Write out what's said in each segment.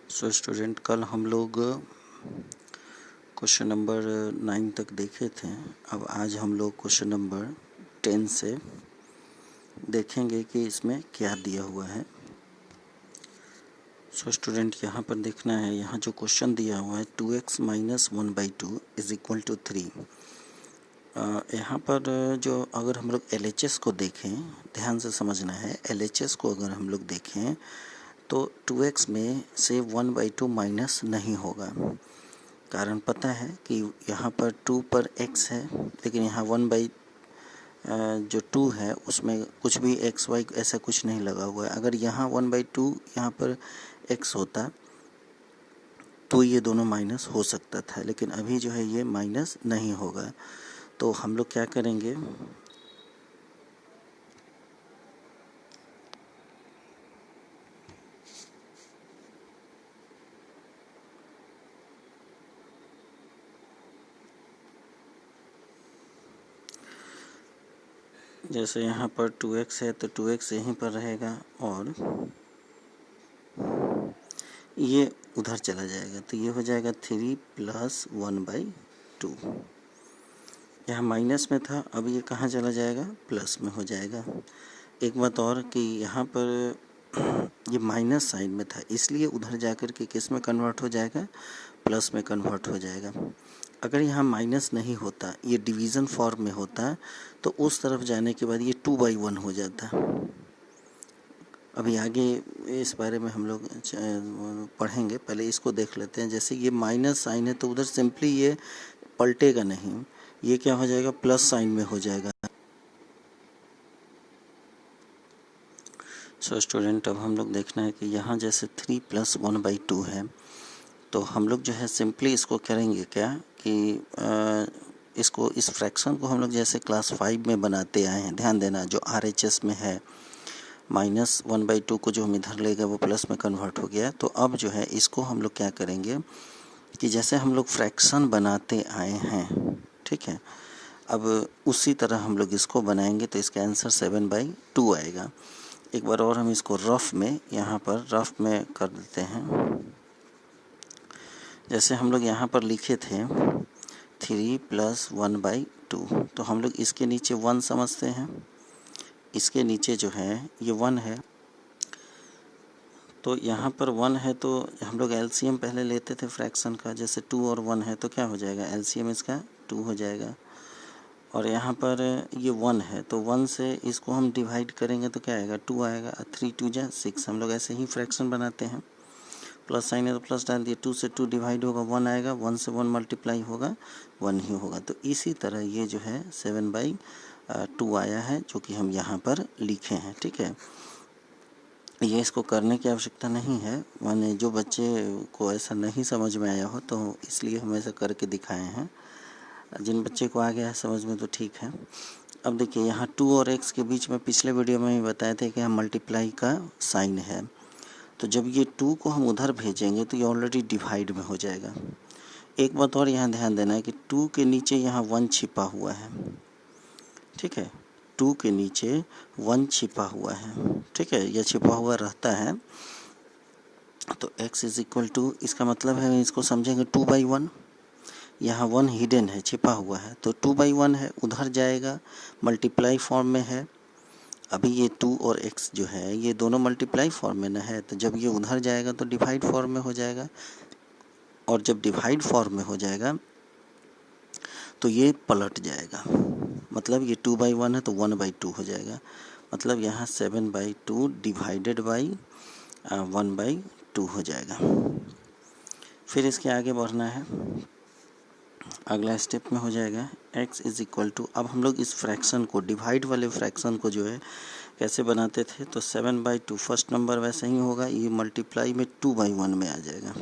So student, कल हम लोग क्वेश्चन नंबर 9 तक देखे थे। अब आज हम लोग क्वेश्चन नंबर 10 से देखेंगे कि इसमें क्या दिया हुआ है। सो स्टूडेंट, यहाँ पर देखना है, यहाँ जो क्वेश्चन दिया हुआ है 2x minus 1/2 is equal to 3। यहाँ पर जो अगर हम लोग LHS को देखें, ध्यान से समझना है, LHS को अगर हम लोग देखें तो 2x में से 1/2 माइनस नहीं होगा। कारण पता है कि यहाँ पर 2 पर x है, लेकिन यहाँ 1 जो 2 है उसमें कुछ भी x y ऐसा कुछ नहीं लगा हुआ है। अगर यहाँ 1/2 यहाँ पर x होता तो ये दोनों माइनस हो सकता था, लेकिन अभी जो है ये माइनस नहीं होगा। तो हम लोग क्या करेंगे, जैसे यहाँ पर 2x है तो 2x यहीं पर रहेगा और ये उधर चला जाएगा, तो ये हो जाएगा 3 + 1/2। यहाँ माइनस में था, अब ये कहाँ चला जाएगा, प्लस में हो जाएगा। एक बात और कि यहाँ पर ये माइनस साइन में था, इसलिए उधर जाकर के किस में कन्वर्ट हो जाएगा, प्लस में कन्वर्ट हो जाएगा। अगर यहाँ माइनस नहीं होता, ये डिवीज़न फॉर्म में होता, तो उस तरफ जाने के बाद ये 2/1 हो जाता। अभी आगे इस बारे में हम लोग पढ़ेंगे, पहले इसको देख लेते हैं। जैसे ये माइनस साइन है तो उधर सिंपली ये पलटेगा नहीं, ये क्या हो जाएगा, प्लस साइन में हो जाएगा। सो स्टूडेंट, अब हम लोग देखना है कि यहाँ जैसे 3 + 1/2 है, तो हम लोग जो है सिंपली इसको करेंगे क्या कि इसको, इस फ्रैक्शन को हम लोग जैसे क्लास 5 में बनाते आए हैं, ध्यान देना, जो RHS में है -1/2 को जो हम इधर ले गए वो प्लस में कन्वर्ट हो गया। तो अब जो है इसको हम लोग क्या करेंगे कि जैसे हम लोग फ्रैक्शन बनाते आए हैं, ठीक है, अब उसी तरह हम लोग इसको बनाएंगे, तो इसका आंसर 7/2 आएगा। एक बार और हम इसको रफ में, यहाँ पर रफ में कर देते हैं। जैसे हम लोग यहाँ पर लिखे थे 3 + 1/2, तो हम लोग इसके नीचे 1 समझते हैं, इसके नीचे जो है ये 1 है, तो यहाँ पर 1 है तो हम लोग एलसीएम पहले लेते थे फ्रैक्शन का। जैसे 2 और 1 है तो क्या हो जाएगा, एलसीएम इसका 2 हो जाएगा। और यहाँ पर ये 1 है तो 1 से इसको हम डिवाइड करेंगे तो क्या आएगा, 2 आएगा। 3 × 2 = 6। हम लोग ऐसे ही फ्रैक्शन बनाते हैं, प्लस साइन है तो प्लस डाल दिए, 2 से 2 डिवाइड होगा 1 आएगा, 1 से 1 मल्टीप्लाई होगा 1 ही होगा। तो इसी तरह ये जो है 7/2 आया है, जो कि हम यहाँ पर लिखे हैं, ठीक है। ये इसको करने की आवश्यकता नहीं है, माने जो बच्चे को ऐसा नहीं समझ में आया हो तो इसलिए हम ऐसा करके दिखाए हैं। जिन बच्चे को आ गया है समझ में तो ठीक है। अब देखिए, यहाँ 2 और x के बीच में पिछले वीडियो में भी बताए थे कि यहाँ मल्टीप्लाई का साइन है, तो जब ये 2 को हम उधर भेजेंगे तो ये ऑलरेडी डिवाइड में हो जाएगा। एक बात और यहाँ ध्यान देना है कि 2 के नीचे यहाँ 1 छिपा हुआ है, ठीक है, 2 के नीचे 1 छिपा हुआ है, ठीक है, यह छिपा हुआ रहता है। तो x = इसका मतलब है, इसको समझेंगे 2/1, यहाँ 1 हिडन है, छिपा हुआ है, तो 2/1 है, उधर जाएगा, मल्टीप्लाई फॉर्म में है। अभी ये 2 और x जो है ये दोनों मल्टीप्लाई फॉर्म में न है, तो जब ये उधर जाएगा तो डिवाइड फॉर्म में हो जाएगा, और जब डिवाइड फॉर्म में हो जाएगा तो ये पलट जाएगा। मतलब ये 2/1 है तो 1/2 हो जाएगा। मतलब यहाँ 7/2 डिवाइडेड बाई 1/2 हो जाएगा। फिर इसके आगे बढ़ना है, अगला स्टेप में हो जाएगा x = अब हम लोग इस फ्रैक्शन को, डिवाइड वाले फ्रैक्शन को जो है कैसे बनाते थे, तो 7/2 फर्स्ट नंबर वैसे ही होगा, ये मल्टीप्लाई में 2/1 में आ जाएगा,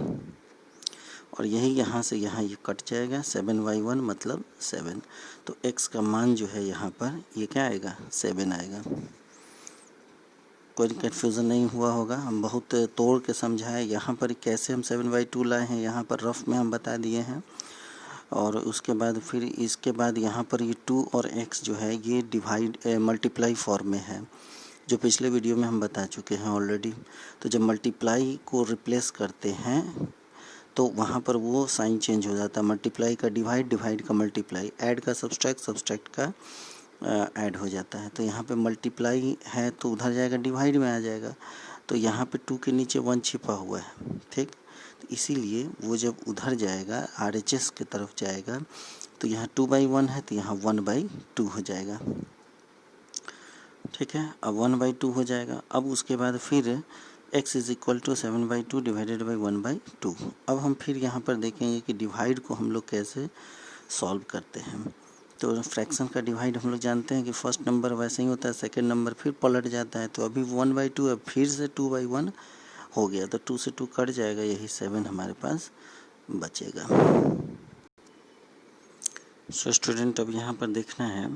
और यही यहाँ से यहाँ ये कट जाएगा, 7/1 मतलब 7। तो x का मान जो है यहाँ पर ये क्या आएगा, 7 आएगा। कोई कन्फ्यूज़न नहीं हुआ होगा, हम बहुत तोड़ के समझाए। यहाँ पर कैसे हम 7/2 लाए हैं, यहाँ पर रफ में हम बता दिए हैं। और उसके बाद फिर इसके बाद यहाँ पर ये 2 और x जो है ये डिवाइड मल्टीप्लाई फॉर्म में है, जो पिछले वीडियो में हम बता चुके हैं ऑलरेडी। तो जब मल्टीप्लाई को रिप्लेस करते हैं तो वहाँ पर वो साइन चेंज हो जाता है। मल्टीप्लाई का डिवाइड, डिवाइड का मल्टीप्लाई, ऐड का सब्सट्रैक्ट, सब्सट्रैक्ट का ऐड हो जाता है। तो यहाँ पे मल्टीप्लाई है तो उधर जाएगा, डिवाइड में आ जाएगा। तो यहाँ पे 2 के नीचे 1 छिपा हुआ है, ठीक। तो इसीलिए वो जब उधर जाएगा RHS की तरफ जाएगा तो यहाँ 2/1 है तो यहाँ 1/2 हो जाएगा, ठीक है। अब 1/2 हो जाएगा। अब उसके बाद फिर x is equal to 7/2 divided by 1/2। अब हम फिर यहाँ पर देखेंगे कि डिवाइड को हम लोग कैसे सॉल्व करते हैं। तो फ्रैक्शन का डिवाइड हम लोग जानते हैं कि फर्स्ट नंबर वैसे ही होता है, सेकंड नंबर फिर पलट जाता है। तो अभी 1/2 अब फिर से 2/1 हो गया, तो 2 से 2 कट जाएगा, यही 7 हमारे पास बचेगा। सो स्टूडेंट अब यहाँ पर देखना है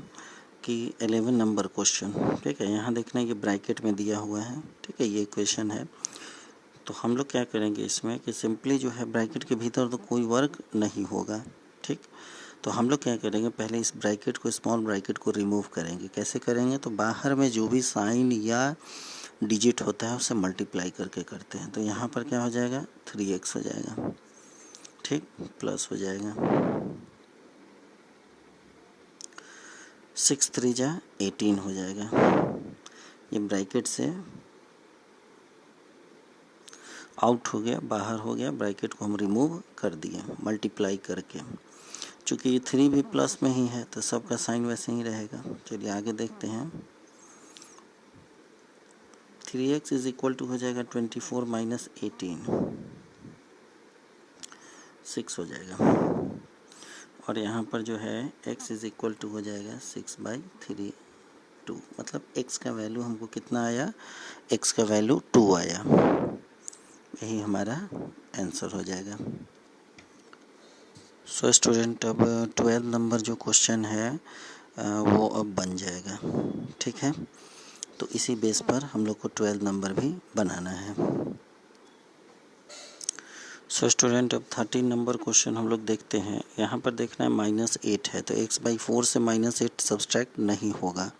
कि 11 नंबर क्वेश्चन, ठीक है। यहाँ देखना है कि ब्रैकेट में दिया हुआ है, ठीक है, ये क्वेश्चन है। तो हम लोग क्या करेंगे इसमें कि सिंपली जो है ब्रैकेट के भीतर तो कोई वर्क नहीं होगा, ठीक। तो हम लोग क्या करेंगे, पहले इस ब्रैकेट को, स्मॉल ब्रैकेट को रिमूव करेंगे। कैसे करेंगे, तो बाहर में जो भी साइन या डिजिट होता है उसे मल्टीप्लाई करके करते हैं। तो यहाँ पर क्या हो जाएगा, 3x हो जाएगा, ठीक, प्लस हो जाएगा 6 3 जा 18 हो जाएगा। ये ब्रैकेट से आउट हो गया, बाहर हो गया, ब्रैकेट को हम रिमूव कर दिए मल्टीप्लाई करके। चूँकि ये 3 भी प्लस में ही है तो सबका साइन वैसे ही रहेगा। चलिए आगे देखते हैं। 3x इज इक्वल टू हो जाएगा 24 माइनस 18, 6 हो जाएगा। और यहाँ पर जो है x इज इक्वल टू हो जाएगा 6/3, 2, मतलब x का वैल्यू हमको कितना आया, x का वैल्यू 2 आया। यही हमारा आंसर हो जाएगा। सो स्टूडेंट अब 12 नंबर जो क्वेश्चन है वो अब बन जाएगा, ठीक है। तो इसी बेस पर हम लोग को 12 नंबर भी बनाना है। सो स्टूडेंट अब 13 नंबर क्वेश्चन हम लोग देखते हैं। यहाँ पर देखना है -8 है तो x/4 से -8 सब्सट्रैक्ट नहीं होगा।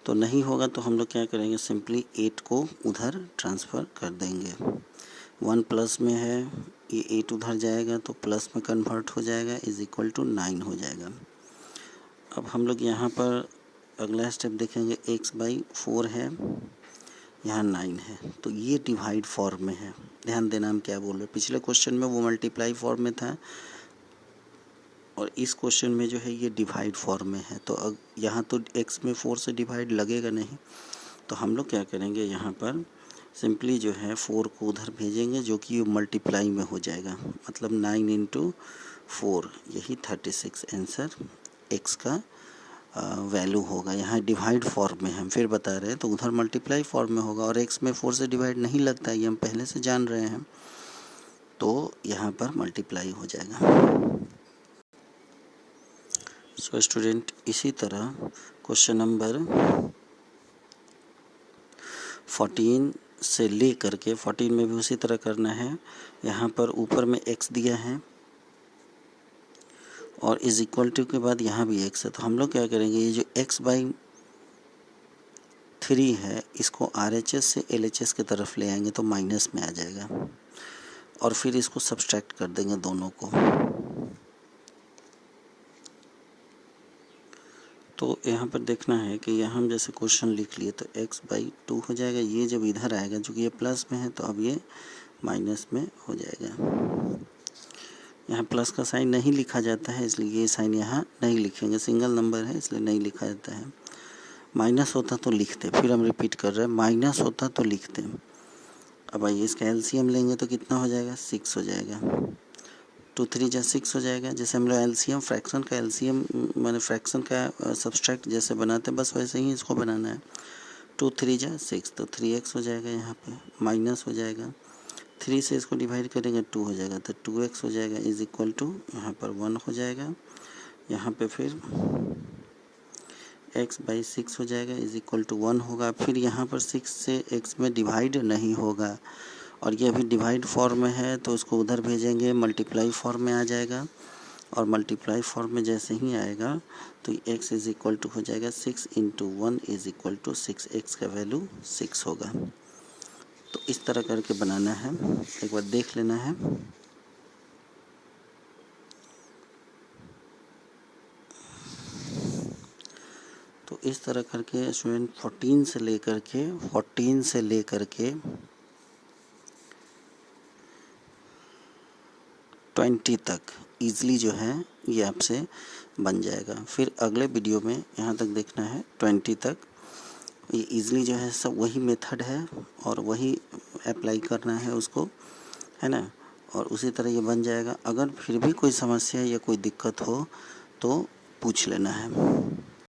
तो नहीं होगा तो हम लोग क्या करेंगे, सिंपली 8 को उधर ट्रांसफ़र कर देंगे। 1 प्लस में है, ये 8 उधर जाएगा तो प्लस में कन्वर्ट हो जाएगा, इज इक्वल टू 9 हो जाएगा। अब हम लोग यहाँ पर अगला स्टेप देखेंगे, x/4 है, यहाँ 9 है, तो ये डिवाइड फॉर्म में है। ध्यान देना हम क्या बोल रहे हैं, पिछले क्वेश्चन में वो मल्टीप्लाई फॉर्म में था और इस क्वेश्चन में जो है ये डिवाइड फॉर्म में है। तो अब यहाँ तो x में 4 से डिवाइड लगेगा नहीं, तो हम लोग क्या करेंगे, यहाँ पर सिंपली जो है 4 को उधर भेजेंगे जो कि मल्टीप्लाई में हो जाएगा, मतलब 9 इंटू 4, यही 36 आंसर x का वैल्यू होगा। यहाँ डिवाइड फॉर्म में हम फिर बता रहे हैं तो उधर मल्टीप्लाई फॉर्म में होगा और x में 4 से डिवाइड नहीं लगता, ये हम पहले से जान रहे हैं, तो यहाँ पर मल्टीप्लाई हो जाएगा। सो स्टूडेंट इसी तरह क्वेश्चन नंबर 14 से ले करके 14 में भी उसी तरह करना है। यहाँ पर ऊपर में x दिया है और इज इक्वल टू के बाद यहाँ भी x है, तो हम लोग क्या करेंगे, ये जो x/3 है इसको RHS से LHS की तरफ ले आएंगे तो माइनस में आ जाएगा और फिर इसको सब्सट्रैक्ट कर देंगे दोनों को। तो यहाँ पर देखना है कि यहाँ हम जैसे क्वेश्चन लिख लिए तो x/2 हो जाएगा, ये जब इधर आएगा जो कि ये प्लस में है तो अब ये माइनस में हो जाएगा। यहाँ प्लस का साइन नहीं लिखा जाता है इसलिए ये साइन यहाँ नहीं लिखेंगे, सिंगल नंबर है इसलिए नहीं लिखा जाता है। माइनस होता तो लिखते, फिर हम रिपीट कर रहे हैं, माइनस होता तो लिखते। अब आइए इसका एलसीएम लेंगे तो कितना हो जाएगा, 6 हो जाएगा। 2 3 जा 6 हो जाएगा। जैसे हम लोग एलसीएम फ्रैक्शन का एलसीएम मैंने फ्रैक्शन का सब्सट्रैक्ट जैसे बनाते बस वैसे ही इसको बनाना है। 2 3 जा 6 तो 3x हो जाएगा, यहाँ पे माइनस हो जाएगा, 3 से इसको डिवाइड करेंगे 2 हो जाएगा तो 2x हो जाएगा, इज इक्वल टू यहाँ पर 1 हो जाएगा, यहाँ पे फिर x/6 हो जाएगा, इज इक्वल टू 1 होगा। फिर यहाँ पर 6 से x में डिवाइड नहीं होगा और ये अभी डिवाइड फॉर्म में है तो उसको उधर भेजेंगे, मल्टीप्लाई फॉर्म में आ जाएगा और मल्टीप्लाई फॉर्म में जैसे ही आएगा तो x इज़ इक्वल टू हो जाएगा 6 into 1 is equal to 6, x का वैल्यू 6 होगा। तो इस तरह करके बनाना है, एक बार देख लेना है। तो इस तरह करके स्टूडेंट 14 से लेकर के 20 तक ईज़िली जो है ये आपसे बन जाएगा। फिर अगले वीडियो में यहाँ तक देखना है 20 तक, ये ईज़िली जो है सब वही मेथड है और वही अप्लाई करना है उसको, है ना। और उसी तरह ये बन जाएगा। अगर फिर भी कोई समस्या या कोई दिक्कत हो तो पूछ लेना है।